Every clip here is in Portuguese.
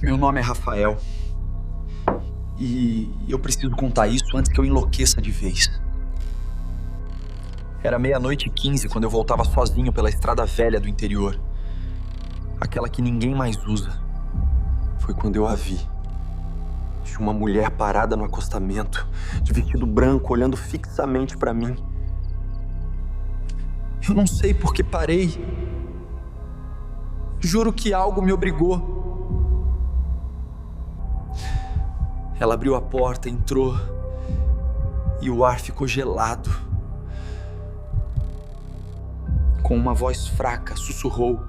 Meu nome é Rafael. E eu preciso contar isso antes que eu enlouqueça de vez. Era 00:15 quando eu voltava sozinho pela estrada velha do interior. Aquela que ninguém mais usa. Foi quando eu a vi. Tinha uma mulher parada no acostamento, de vestido branco, olhando fixamente pra mim. Eu não sei por que parei. Juro que algo me obrigou. Ela abriu a porta, entrou, e o ar ficou gelado. Com uma voz fraca, sussurrou: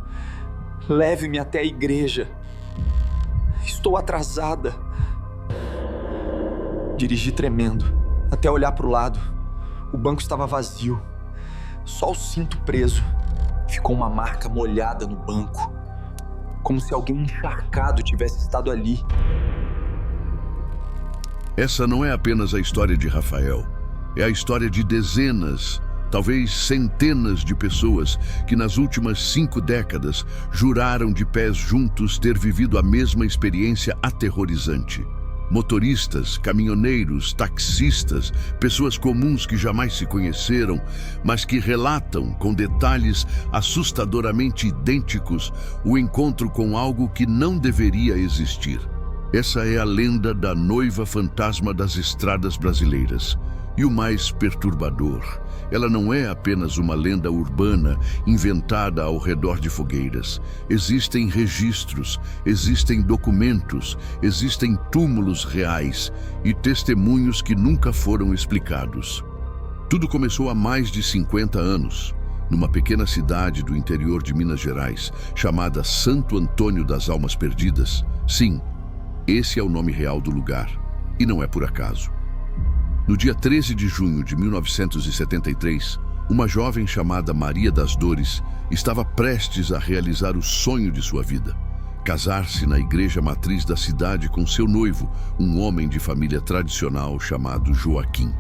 "Leve-me até a igreja. Estou atrasada." Dirigi tremendo, até olhar para o lado. O banco estava vazio. Só o cinto preso. Ficou uma marca molhada no banco, como se alguém encharcado tivesse estado ali. Essa não é apenas a história de Rafael. É a história de dezenas, talvez centenas de pessoas que nas últimas 5 décadas juraram de pés juntos ter vivido a mesma experiência aterrorizante. Motoristas, caminhoneiros, taxistas, pessoas comuns que jamais se conheceram, mas que relatam com detalhes assustadoramente idênticos o encontro com algo que não deveria existir. Essa é a lenda da noiva fantasma das estradas brasileiras. E o mais perturbador, ela não é apenas uma lenda urbana inventada ao redor de fogueiras. Existem registros, existem documentos, existem túmulos reais e testemunhos que nunca foram explicados. Tudo começou há mais de 50 anos, numa pequena cidade do interior de Minas Gerais, chamada Santo Antônio das Almas Perdidas. Sim, esse é o nome real do lugar, e não é por acaso. No dia 13 de junho de 1973, uma jovem chamada Maria das Dores estava prestes a realizar o sonho de sua vida: casar-se na igreja matriz da cidade com seu noivo, um homem de família tradicional chamado Joaquim.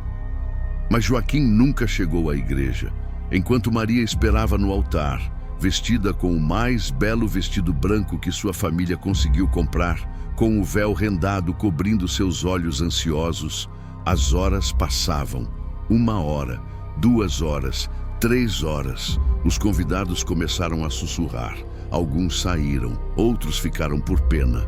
Mas Joaquim nunca chegou à igreja, enquanto Maria esperava no altar, vestida com o mais belo vestido branco que sua família conseguiu comprar, com o véu rendado cobrindo seus olhos ansiosos. As horas passavam. 1 hora, 2 horas, 3 horas. Os convidados começaram a sussurrar. Alguns saíram, outros ficaram por pena.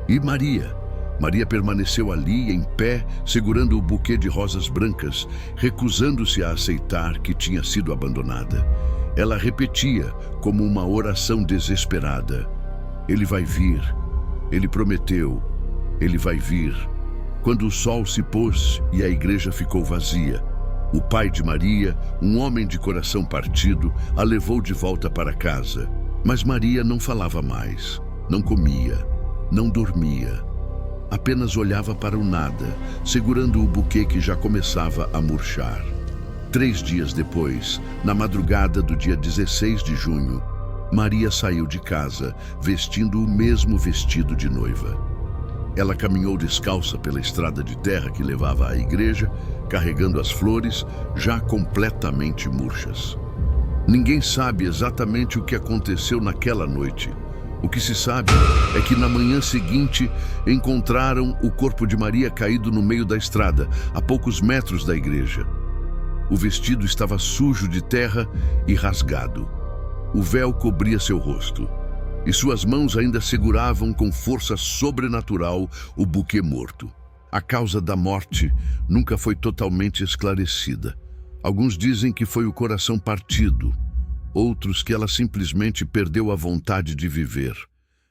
E Maria? Maria permaneceu ali, em pé, segurando o buquê de rosas brancas, recusando-se a aceitar que tinha sido abandonada. Ela repetia, como uma oração desesperada: "Ele vai vir. Ele prometeu. Ele vai vir." Quando o sol se pôs e a igreja ficou vazia, o pai de Maria, um homem de coração partido, a levou de volta para casa. Mas Maria não falava mais, não comia, não dormia. Apenas olhava para o nada, segurando o buquê que já começava a murchar. 3 dias depois, na madrugada do dia 16 de junho, Maria saiu de casa, vestindo o mesmo vestido de noiva. Ela caminhou descalça pela estrada de terra que levava à igreja, carregando as flores, já completamente murchas. Ninguém sabe exatamente o que aconteceu naquela noite. O que se sabe é que na manhã seguinte encontraram o corpo de Maria caído no meio da estrada, a poucos metros da igreja. O vestido estava sujo de terra e rasgado. O véu cobria seu rosto. E suas mãos ainda seguravam com força sobrenatural o buquê morto. A causa da morte nunca foi totalmente esclarecida. Alguns dizem que foi o coração partido, outros que ela simplesmente perdeu a vontade de viver.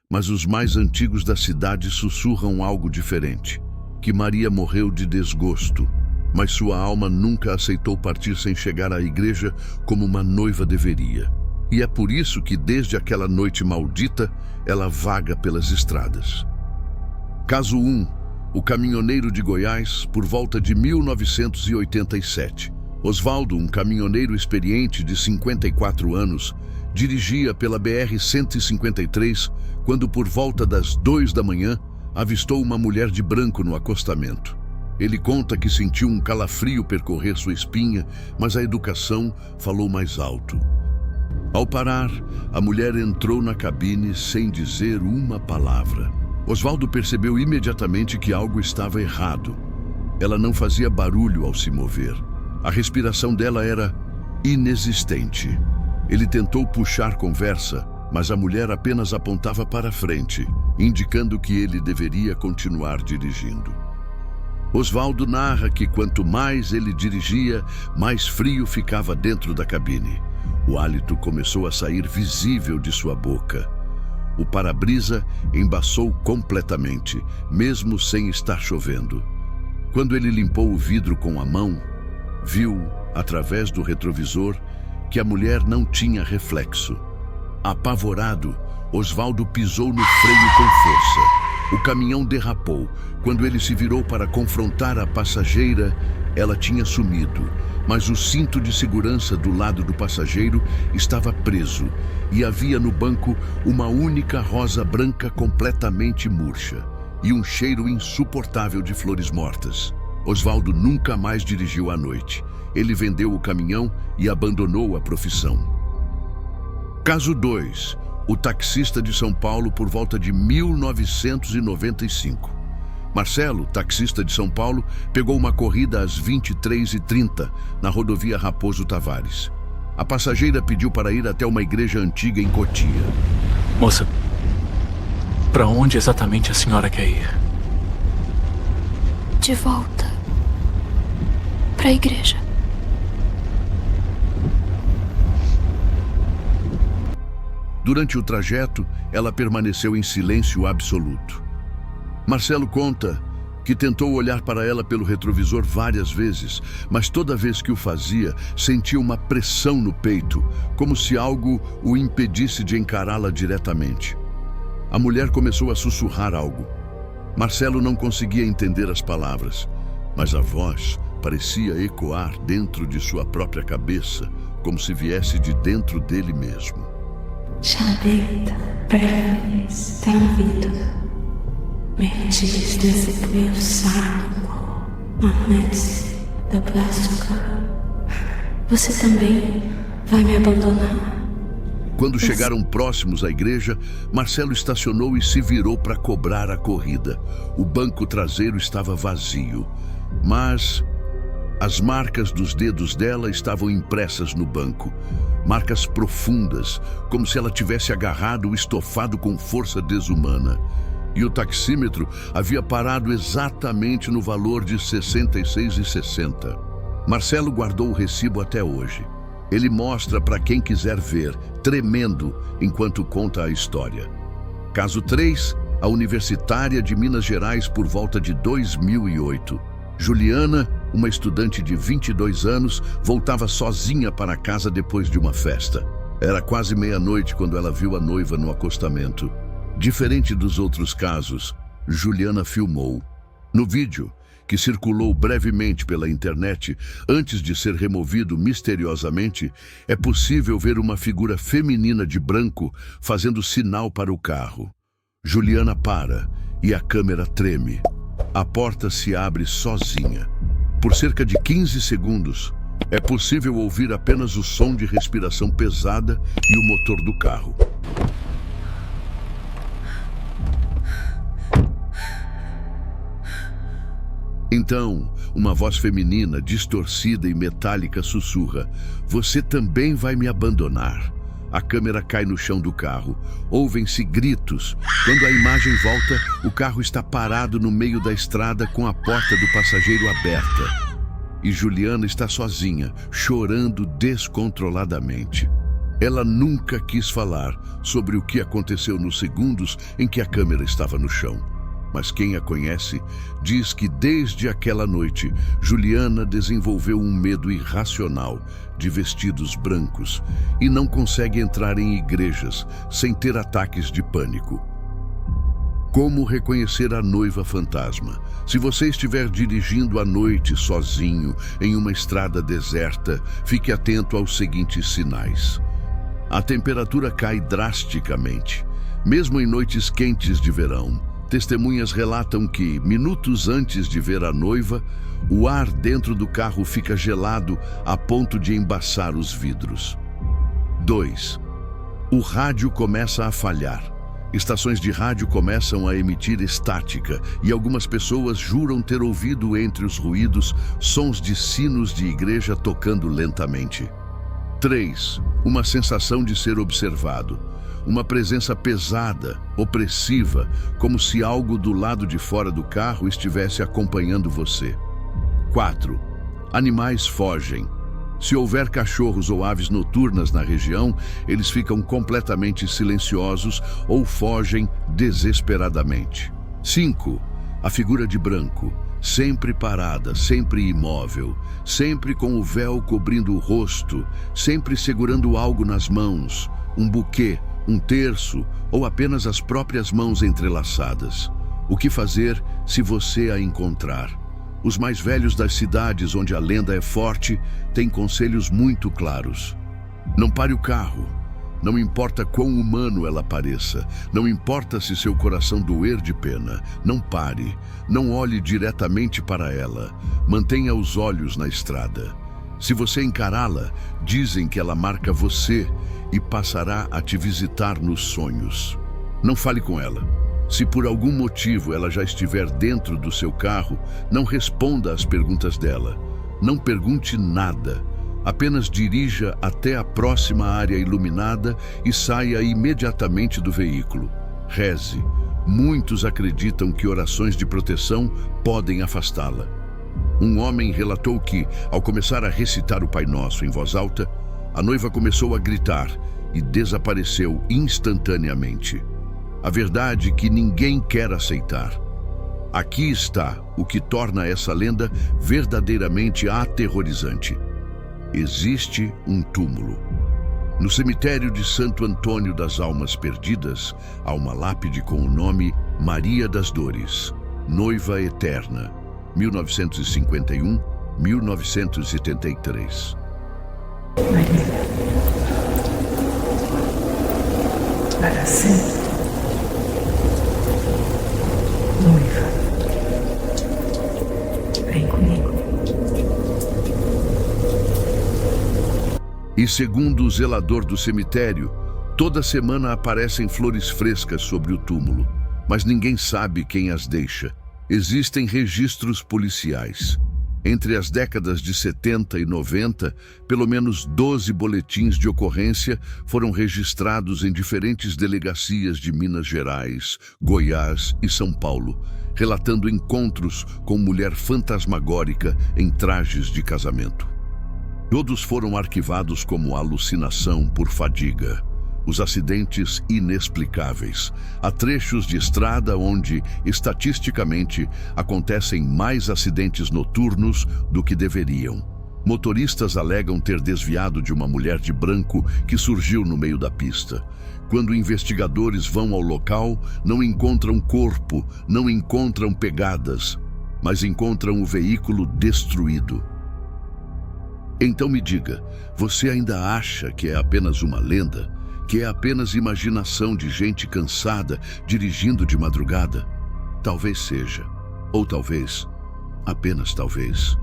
Mas os mais antigos da cidade sussurram algo diferente: que Maria morreu de desgosto, mas sua alma nunca aceitou partir sem chegar à igreja como uma noiva deveria. E é por isso que, desde aquela noite maldita, ela vaga pelas estradas. Caso 1. O caminhoneiro de Goiás, por volta de 1987. Osvaldo, um caminhoneiro experiente de 54 anos, dirigia pela BR-153 quando, por volta das 2 da manhã, avistou uma mulher de branco no acostamento. Ele conta que sentiu um calafrio percorrer sua espinha, mas a educação falou mais alto. Ao parar, a mulher entrou na cabine sem dizer uma palavra. Osvaldo percebeu imediatamente que algo estava errado. Ela não fazia barulho ao se mover. A respiração dela era inexistente. Ele tentou puxar conversa, mas a mulher apenas apontava para frente, indicando que ele deveria continuar dirigindo. Osvaldo narra que quanto mais ele dirigia, mais frio ficava dentro da cabine. O hálito começou a sair visível de sua boca. O para-brisa embaçou completamente, mesmo sem estar chovendo. Quando ele limpou o vidro com a mão, viu, através do retrovisor, que a mulher não tinha reflexo. Apavorado, Osvaldo pisou no freio com força. O caminhão derrapou. Quando ele se virou para confrontar a passageira, ela tinha sumido, mas o cinto de segurança do lado do passageiro estava preso e havia no banco uma única rosa branca completamente murcha e um cheiro insuportável de flores mortas. Osvaldo nunca mais dirigiu à noite. Ele vendeu o caminhão e abandonou a profissão. Caso 2. O taxista de São Paulo por volta de 1995. Marcelo, taxista de São Paulo, pegou uma corrida às 23h30 na rodovia Raposo Tavares. A passageira pediu para ir até uma igreja antiga em Cotia. Moça, para onde exatamente a senhora quer ir? De volta para a igreja. Durante o trajeto, ela permaneceu em silêncio absoluto. Marcelo conta que tentou olhar para ela pelo retrovisor várias vezes, mas toda vez que o fazia, sentia uma pressão no peito, como se algo o impedisse de encará-la diretamente. A mulher começou a sussurrar algo. Marcelo não conseguia entender as palavras, mas a voz parecia ecoar dentro de sua própria cabeça, como se viesse de dentro dele mesmo. Chaveta, breves, tem ouvido. Mertes desse teu saco, Ahmed da Plástico. Você também vai me abandonar? Quando chegaram próximos à igreja, Marcelo estacionou e se virou para cobrar a corrida. O banco traseiro estava vazio, mas as marcas dos dedos dela estavam impressas no banco. Marcas profundas, como se ela tivesse agarrado o estofado com força desumana. E o taxímetro havia parado exatamente no valor de R$ 66,60. Marcelo guardou o recibo até hoje. Ele mostra para quem quiser ver, tremendo, enquanto conta a história. Caso 3, a universitária de Minas Gerais por volta de 2008. Juliana, uma estudante de 22 anos, voltava sozinha para casa depois de uma festa. Era quase meia-noite quando ela viu a noiva no acostamento. Diferente dos outros casos, Juliana filmou. No vídeo, que circulou brevemente pela internet antes de ser removido misteriosamente, é possível ver uma figura feminina de branco fazendo sinal para o carro. Juliana para e a câmera treme. A porta se abre sozinha. Por cerca de 15 segundos, é possível ouvir apenas o som de respiração pesada e o motor do carro. Então, uma voz feminina, distorcida e metálica sussurra: "Você também vai me abandonar." A câmera cai no chão do carro. Ouvem-se gritos. Quando a imagem volta, o carro está parado no meio da estrada com a porta do passageiro aberta. E Juliana está sozinha, chorando descontroladamente. Ela nunca quis falar sobre o que aconteceu nos segundos em que a câmera estava no chão. Mas quem a conhece diz que desde aquela noite, Juliana desenvolveu um medo irracional de vestidos brancos e não consegue entrar em igrejas sem ter ataques de pânico. Como reconhecer a noiva fantasma? Se você estiver dirigindo à noite sozinho em uma estrada deserta, fique atento aos seguintes sinais. A temperatura cai drasticamente, mesmo em noites quentes de verão. Testemunhas relatam que, minutos antes de ver a noiva, o ar dentro do carro fica gelado a ponto de embaçar os vidros. 2. O rádio começa a falhar. Estações de rádio começam a emitir estática e algumas pessoas juram ter ouvido entre os ruídos sons de sinos de igreja tocando lentamente. 3. Uma sensação de ser observado. Uma presença pesada, opressiva, como se algo do lado de fora do carro estivesse acompanhando você. 4. Animais fogem. Se houver cachorros ou aves noturnas na região, eles ficam completamente silenciosos ou fogem desesperadamente. 5. A figura de branco, sempre parada, sempre imóvel, sempre com o véu cobrindo o rosto, sempre segurando algo nas mãos, um buquê, um terço ou apenas as próprias mãos entrelaçadas. O que fazer se você a encontrar? Os mais velhos das cidades onde a lenda é forte têm conselhos muito claros. Não pare o carro. Não importa quão humano ela pareça. Não importa se seu coração doer de pena. Não pare. Não olhe diretamente para ela. Mantenha os olhos na estrada. Se você encará-la, dizem que ela marca você e passará a te visitar nos sonhos. Não fale com ela. Se por algum motivo ela já estiver dentro do seu carro, não responda às perguntas dela. Não pergunte nada. Apenas dirija até a próxima área iluminada e saia imediatamente do veículo. Reze. Muitos acreditam que orações de proteção podem afastá-la. Um homem relatou que, ao começar a recitar o Pai Nosso em voz alta, a noiva começou a gritar e desapareceu instantaneamente. A verdade que ninguém quer aceitar. Aqui está o que torna essa lenda verdadeiramente aterrorizante. Existe um túmulo. No cemitério de Santo Antônio das Almas Perdidas, há uma lápide com o nome Maria das Dores, Noiva Eterna, 1951-1973. Maria, para sempre. Noiva, vem comigo. E segundo o zelador do cemitério, toda semana aparecem flores frescas sobre o túmulo, mas ninguém sabe quem as deixa. Existem registros policiais. Entre as décadas de 70 e 90, pelo menos 12 boletins de ocorrência foram registrados em diferentes delegacias de Minas Gerais, Goiás e São Paulo, relatando encontros com mulher fantasmagórica em trajes de casamento. Todos foram arquivados como alucinação por fadiga. Os acidentes inexplicáveis. Há trechos de estrada onde, estatisticamente, acontecem mais acidentes noturnos do que deveriam. Motoristas alegam ter desviado de uma mulher de branco que surgiu no meio da pista. Quando investigadores vão ao local, não encontram corpo, não encontram pegadas, mas encontram o veículo destruído. Então me diga, você ainda acha que é apenas uma lenda? Que é apenas imaginação de gente cansada dirigindo de madrugada? Talvez seja. Ou talvez, apenas talvez,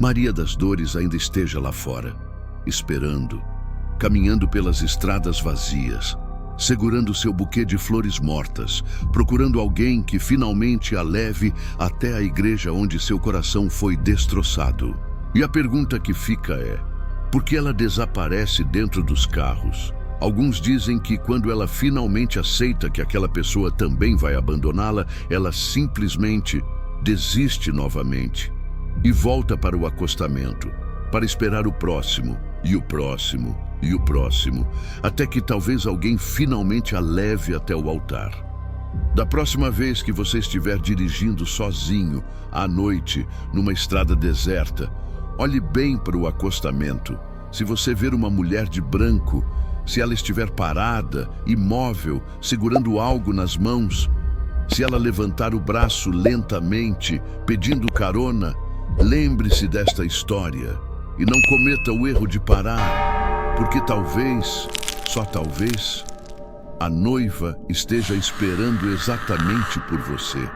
Maria das Dores ainda esteja lá fora, esperando, caminhando pelas estradas vazias, segurando seu buquê de flores mortas, procurando alguém que finalmente a leve até a igreja onde seu coração foi destroçado. E a pergunta que fica é, por que ela desaparece dentro dos carros? Alguns dizem que quando ela finalmente aceita que aquela pessoa também vai abandoná-la, ela simplesmente desiste novamente e volta para o acostamento, para esperar o próximo, e o próximo, e o próximo, até que talvez alguém finalmente a leve até o altar. Da próxima vez que você estiver dirigindo sozinho, à noite, numa estrada deserta, olhe bem para o acostamento. Se você ver uma mulher de branco, se ela estiver parada, imóvel, segurando algo nas mãos, se ela levantar o braço lentamente, pedindo carona, lembre-se desta história e não cometa o erro de parar, porque talvez, só talvez, a noiva esteja esperando exatamente por você.